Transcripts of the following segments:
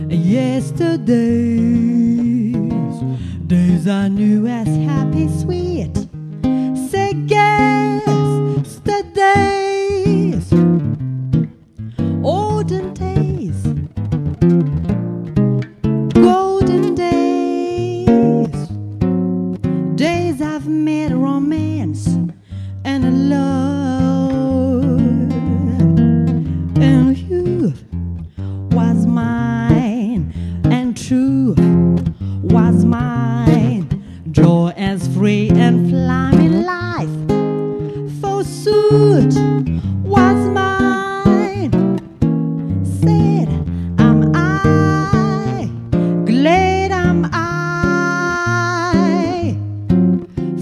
Yesterdays, days I knew as happy, sweet. Say yesterdays, olden days, golden days, days I've made romance and love, and youth was mine, and truth was mine, joy as free and flaming life, forsooth was mine. Said am I, glad am I,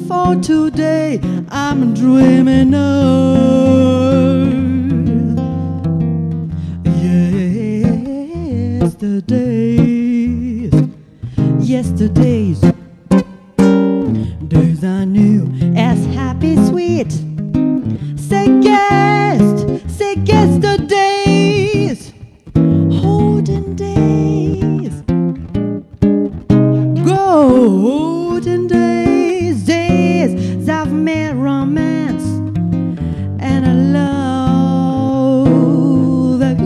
for today I'm dreaming of yesterdays, days I knew as happy, sweet. Say yesterdays, olden days, golden days, days I've made romance and a love that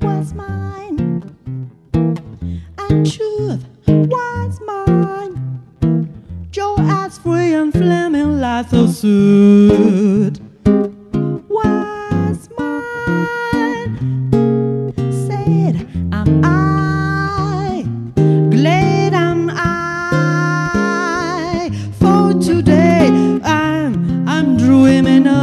was mine, and truth was mine, joy as free and flaming life so sweet was mine. Said am I, glad am I, for today I'm dreaming of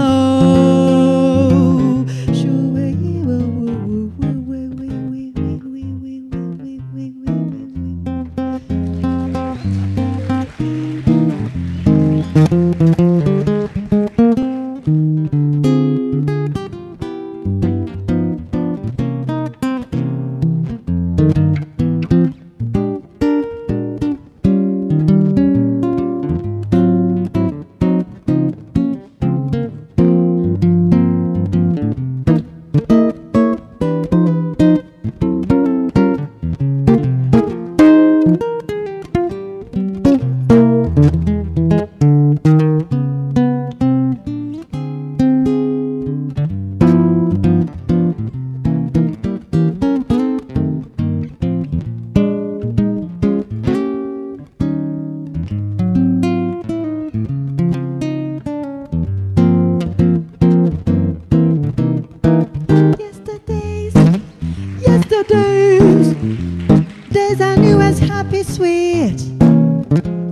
days I knew as happy, sweet.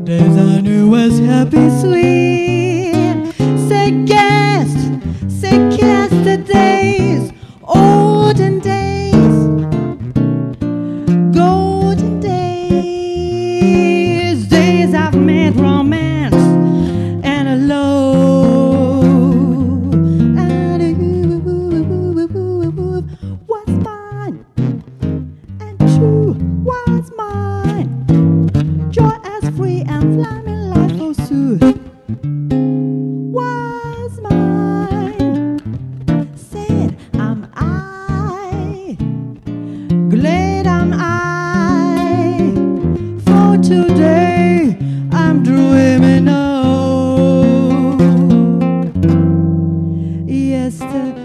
Days I knew as happy, sweet. Say yesterdays, olden days, golden days, days I've made romance and a love, and was mine, and true was mine, joy as free and flaming life so sooth was mine. Said am I, glad am I, for today I'm dreaming of yesterday.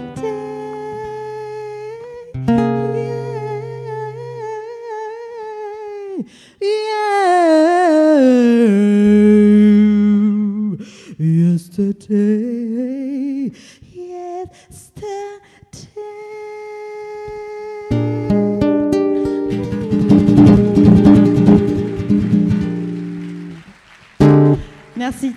Yesterday, Merci.